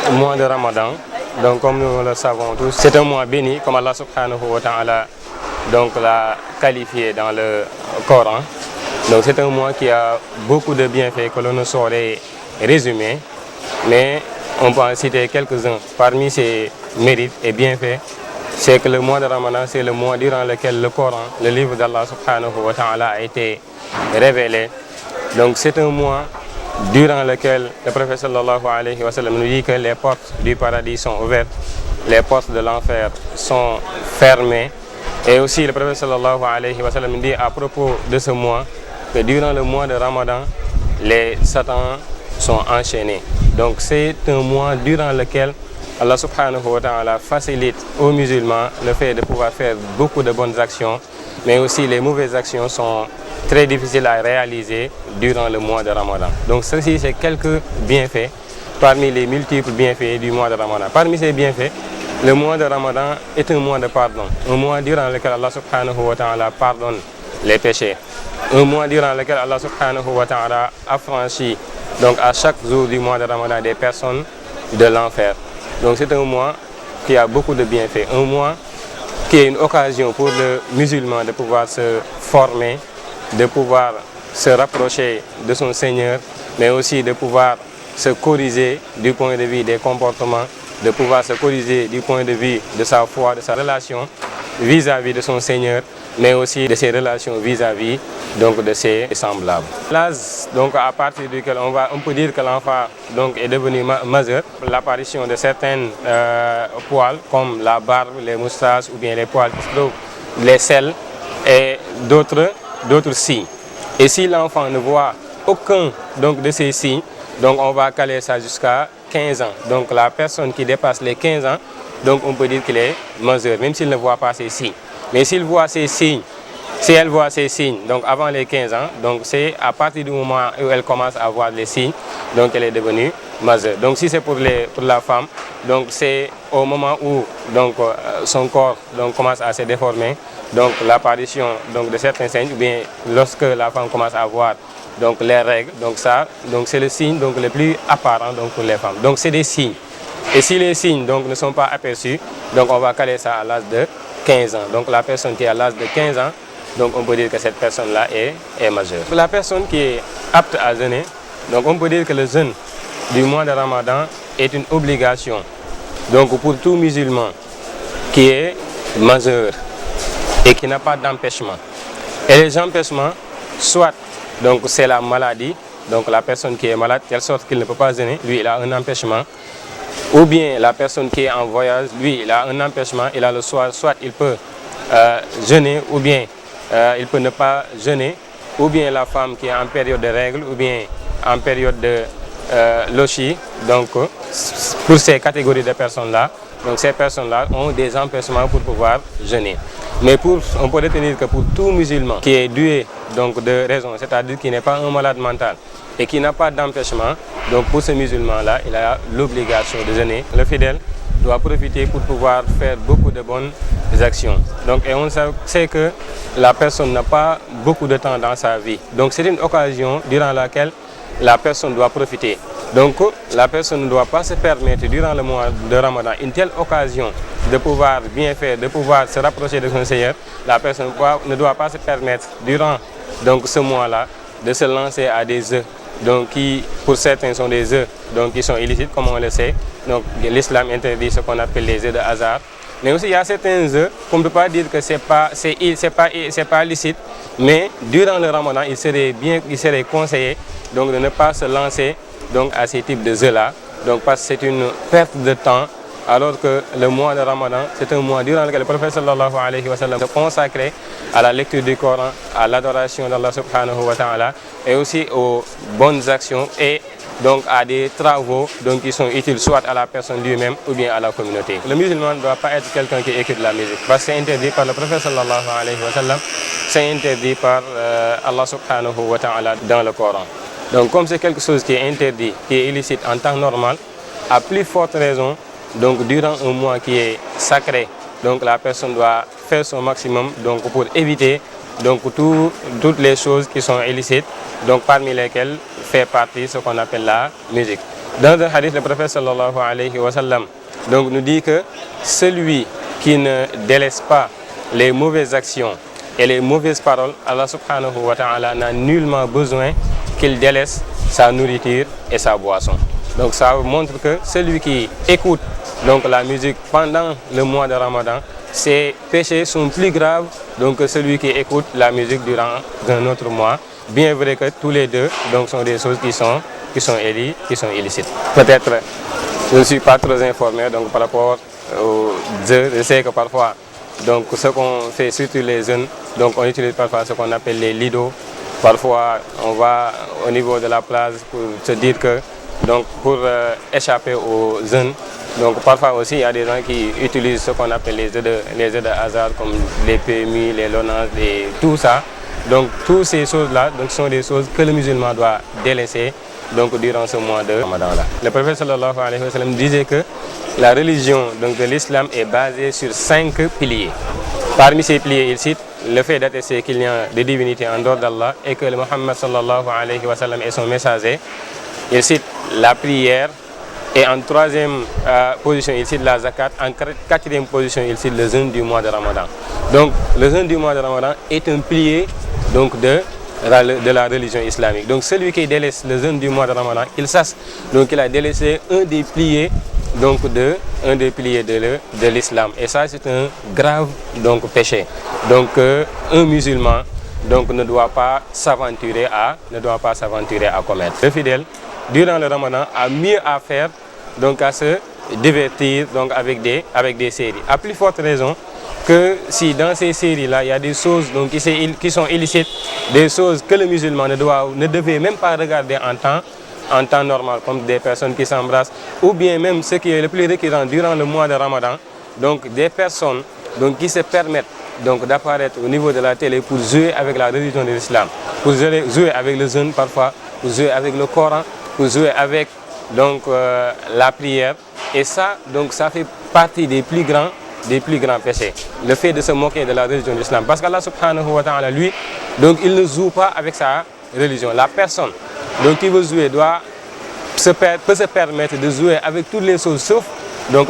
Le mois de Ramadan, donc comme nous le savons tous, c'est un mois béni, comme Allah subhanahu wa ta'ala l'a qualifié dans le Coran. Donc c'est un mois qui a beaucoup de bienfaits que l'on ne saurait résumer, mais on peut en citer quelques-uns. Parmi ces mérites et bienfaits, c'est que le mois de Ramadan, c'est le mois durant lequel le Coran, le livre d'Allah subhanahu wa ta'ala, a été révélé. Donc c'est un mois durant lequel le prophète sallallahu alayhi wa sallam nous dit que les portes du paradis sont ouvertes, les portes de l'enfer sont fermées. Et aussi le prophète sallallahu alayhi wa sallam dit à propos de ce mois que durant le mois de Ramadan, les satans sont enchaînés. Donc c'est un mois durant lequel Allah subhanahu wa ta'ala facilite aux musulmans le fait de pouvoir faire beaucoup de bonnes actions, mais aussi les mauvaises actions sont très difficiles à réaliser durant le mois de Ramadan. Donc ceci, c'est quelques bienfaits parmi les multiples bienfaits du mois de Ramadan. Parmi ces bienfaits, le mois de Ramadan est un mois de pardon, un mois durant lequel Allah subhanahu wa ta'ala pardonne les péchés, un mois durant lequel Allah subhanahu wa ta'ala affranchit donc à chaque jour du mois de Ramadan des personnes de l'enfer. Donc c'est un mois qui a beaucoup de bienfaits, un mois qui est une occasion pour le musulman de pouvoir se former, de pouvoir se rapprocher de son Seigneur, mais aussi de pouvoir se corriger du point de vue des comportements, de pouvoir se corriger du point de vue de sa foi, de sa relation vis-à-vis de son Seigneur, mais aussi de ses relations vis-à-vis donc de ses semblables. L'âge donc à partir duquel on peut dire que l'enfant donc est devenu majeur, l'apparition de certaines poils comme la barbe, les moustaches ou bien les poils qui se trouvent, les selles et d'autres signes. Et si l'enfant ne voit aucun donc de ces signes, donc on va caler ça jusqu'à 15 ans. Donc la personne qui dépasse les 15 ans, donc on peut dire qu'il est majeur, même s'il ne voit pas ces signes. Mais s'il voit ces signes, si elle voit ces signes, donc avant les 15 ans, donc c'est à partir du moment où elle commence à voir les signes, donc elle est devenue majeure. Donc si c'est pour la femme, donc c'est au moment où donc son corps donc commence à se déformer, donc l'apparition donc de certains signes, ou bien lorsque la femme commence à voir donc les règles, donc ça, donc c'est le signe donc le plus apparent donc pour les femmes. Donc c'est des signes. Et si les signes donc ne sont pas aperçus, donc on va caler ça à l'âge de 15 ans. Donc la personne qui est à l'âge de 15 ans, donc on peut dire que cette personne-là est majeure. Pour la personne qui est apte à jeûner, donc on peut dire que le jeûne du mois de Ramadan est une obligation. Donc pour tout musulman qui est majeur et qui n'a pas d'empêchement. Et les empêchements, soit donc c'est la maladie, donc la personne qui est malade, de telle sorte qu'il ne peut pas jeûner, lui il a un empêchement. Ou bien la personne qui est en voyage, lui il a un empêchement, il a le soir, soit il peut jeûner ou bien il peut ne pas jeûner, ou bien la femme qui est en période de règles, ou bien en période de lochi. Donc pour ces catégories de personnes-là, donc ces personnes-là ont des empêchements pour pouvoir jeûner. Mais on peut retenir que pour tout musulman qui est doué donc de raison, c'est-à-dire qui n'est pas un malade mental et qui n'a pas d'empêchement, donc pour ce musulman-là, il a l'obligation de jeûner. Le fidèle doit profiter pour pouvoir faire beaucoup de bonnes actions. Donc, et on sait que la personne n'a pas beaucoup de temps dans sa vie. Donc c'est une occasion durant laquelle la personne doit profiter. Donc la personne ne doit pas se permettre durant le mois de Ramadan une telle occasion de pouvoir bien faire, de pouvoir se rapprocher de son Seigneur. La personne ne doit pas se permettre durant donc, ce mois-là de se lancer à des œufs, donc qui pour certains sont des œufs donc qui sont illicites comme on le sait. Donc l'islam interdit ce qu'on appelle les œufs de hasard. Mais aussi il y a certains œufs qu'on ne peut pas dire que c'est pas licite, mais durant le Ramadan il serait conseillé donc de ne pas se lancer donc à ces types de œufs-là, donc parce que c'est une perte de temps, alors que le mois de Ramadan, c'est un mois durant lequel le prophète sallallahu alayhi wa sallam se consacrait à la lecture du Coran, à l'adoration d'Allah subhanahu wa ta'ala, et aussi aux bonnes actions et donc à des travaux donc, qui sont utiles soit à la personne lui-même ou bien à la communauté. Le musulman ne doit pas être quelqu'un qui écoute de la musique, parce que c'est interdit par le prophète sallallahu alayhi wa sallam, c'est interdit par Allah subhanahu wa ta'ala dans le Coran. Donc comme c'est quelque chose qui est interdit, qui est illicite en temps normal, à plus forte raison, donc durant un mois qui est sacré, donc la personne doit faire son maximum donc, pour éviter donc, toutes les choses qui sont illicites, donc parmi lesquelles fait partie ce qu'on appelle la musique. Dans un hadith, le prophète sallallahu alayhi wa sallam donc, nous dit que celui qui ne délaisse pas les mauvaises actions et les mauvaises paroles, Allah subhanahu wa ta'ala n'a nullement besoin qu'il délaisse sa nourriture et sa boisson. Donc ça montre que celui qui écoute donc, la musique pendant le mois de Ramadan, ses péchés sont plus graves donc, que celui qui écoute la musique durant un autre mois. Bien vrai que tous les deux donc, sont des choses qui sont illicites. Peut-être je ne suis pas trop informé donc, par rapport aux jeux. Je sais que parfois, donc, ce qu'on fait, surtout les jeunes, donc on utilise parfois ce qu'on appelle les lidos. Parfois, on va au niveau de la place pour se dire que, donc, pour échapper aux jeunes, donc parfois aussi il y a des gens qui utilisent ce qu'on appelle les jeux de hasard comme les PMI, les lonanges, tout ça. Donc, toutes ces choses-là sont des choses que le musulman doit délaisser donc, durant ce mois de Ramadan-là. Le prophète sallallahu alayhi wa sallam disait que la religion donc, de l'islam est basée sur 5 piliers. Parmi ces piliers, il cite le fait d'attester qu'il y a des divinités en dehors d'Allah et que le Muhammad sallallahu alayhi wa sallam est son messager. Il cite la prière et en troisième position, il cite la zakat. En quatrième position, il cite le jeûne du mois de Ramadan. Donc, le jeûne du mois de Ramadan est un pilier donc, de la religion islamique. Donc, celui qui délaisse le jeûne du mois de Ramadan, il sache donc il a délaissé un des piliers donc de l'islam. Et ça, c'est un grave donc, péché. Donc, un musulman donc, ne doit pas s'aventurer à commettre. Le fidèle, durant le Ramadan, a mieux à faire donc, à se divertir donc, avec des séries. À plus forte raison que si dans ces séries-là, il y a des choses donc, qui sont illicites, des choses que le musulman ne devait même pas regarder en temps normal, comme des personnes qui s'embrassent, ou bien même ce qui est le plus récurrent durant le mois de Ramadan, donc des personnes donc, qui se permettent donc, d'apparaître au niveau de la télé pour jouer avec la religion de l'islam, pour jouer avec le jeûne parfois, pour jouer avec le Coran, pour jouer avec donc, la prière. Et ça, donc, ça fait partie des plus grands péchés. Le fait de se moquer de la religion de l'islam. Parce qu'Allah subhanahu wa ta'ala, lui, donc, il ne joue pas avec sa religion. La personne donc, qui veut jouer peut se permettre de jouer avec toutes les choses sauf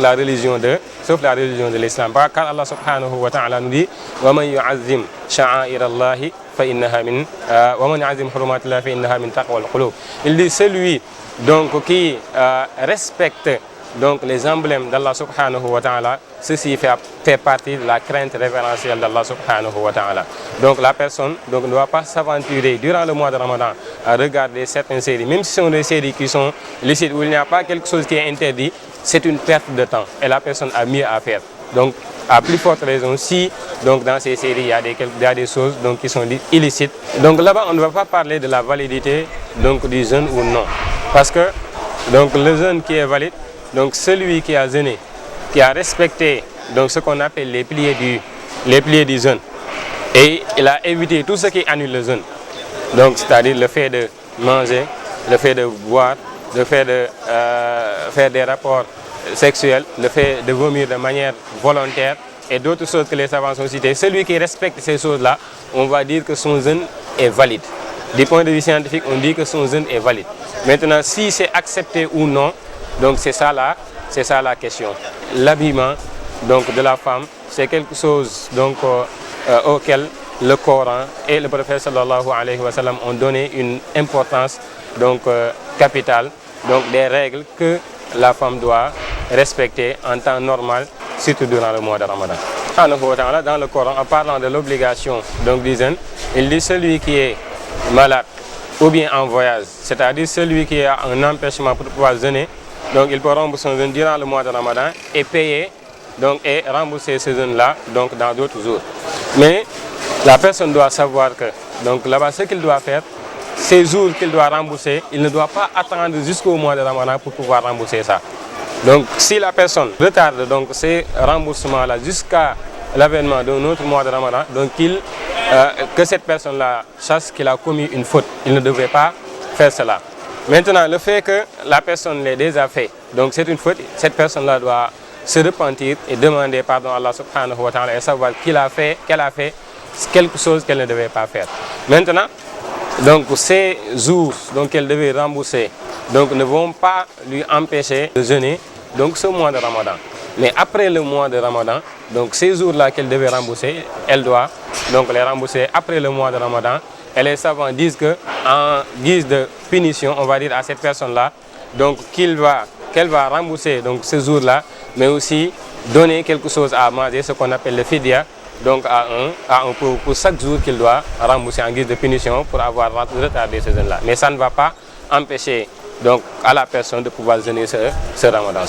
la religion de l'islam. Car Allah subhanahu wa ta'ala nous dit وَمَنْ يُعَزِّمْ شَعَائِرَ اللَّهِ فَإِنَّهَا مِنْ وَمَنْ يُعَزِّمْ حُرُمَاتِ اللَّهِ فَإِنَّهَا مِنْ تَقْوَى الْقُلُوبِ. Il dit celui donc, qui respecte donc, les emblèmes d'Allah subhanahu wa ta'ala, ceci fait partie de la crainte révérentielle d'Allah subhanahu wa ta'ala. Donc la personne donc, ne doit pas s'aventurer durant le mois de Ramadan à regarder certaines séries, même si ce sont des séries qui sont licites, où il n'y a pas quelque chose qui est interdit, c'est une perte de temps et la personne a mieux à faire. Donc à plus forte raison, si donc, dans ces séries il y a des choses donc, qui sont illicites. Donc là-bas, on ne va pas parler de la validité donc, du jeûne ou non. Parce que donc, le jeûne qui est valide, donc celui qui a jeûné, qui a respecté donc, ce qu'on appelle les piliers du jeûne, et il a évité tout ce qui annule le jeûne. Donc c'est-à-dire le fait de manger, le fait de boire, le fait de faire des rapports sexuels, le fait de vomir de manière volontaire et d'autres choses que les savants ont citées. Celui qui respecte ces choses-là, on va dire que son jeûne est valide. Du point de vue scientifique, on dit que son jeûne est valide. Maintenant, si c'est accepté ou non, donc c'est ça la question. L'habillement donc, de la femme, c'est quelque chose donc, auquel le Coran et le prophète sallallahu alayhi wa sallam ont donné une importance donc, capitale, donc des règles que la femme doit respecter en temps normal, surtout durant le mois de Ramadan. Dans le Coran, en parlant de l'obligation donc, du jeûne, il dit celui qui est malade ou bien en voyage, c'est-à-dire celui qui a un empêchement pour pouvoir jeûner, donc il peut rembourser son jeûne durant le mois de Ramadan et payer donc, et rembourser ce jeûne-là donc, dans d'autres jours. Mais la personne doit savoir que donc, là-bas, ce qu'il doit faire, ces jours qu'il doit rembourser, il ne doit pas attendre jusqu'au mois de Ramadan pour pouvoir rembourser ça. Donc si la personne retarde donc, ces remboursements-là jusqu'à l'avènement d'un autre mois de Ramadan, donc que cette personne-là sache qu'il a commis une faute. Il ne devait pas faire cela. Maintenant, le fait que la personne l'ait déjà fait, donc c'est une faute, cette personne-là doit se repentir et demander pardon à Allah subhanahu wa ta'ala et savoir qu'elle a fait quelque chose qu'elle ne devait pas faire. Maintenant, donc ces jours qu'elle devait rembourser donc ne vont pas lui empêcher de jeûner donc ce mois de Ramadan. Mais après le mois de Ramadan, donc ces jours-là qu'elle devait rembourser, elle doit donc les rembourser après le mois de Ramadan. Et les savants disent que en guise de punition, on va dire à cette personne-là, donc qu'elle va rembourser donc ce jour-là, mais aussi donner quelque chose à manger, ce qu'on appelle le fidya, donc à un pour chaque jour qu'il doit rembourser en guise de punition pour avoir retardé ce jeûne-là. Mais ça ne va pas empêcher donc à la personne de pouvoir jeûner ce Ramadan.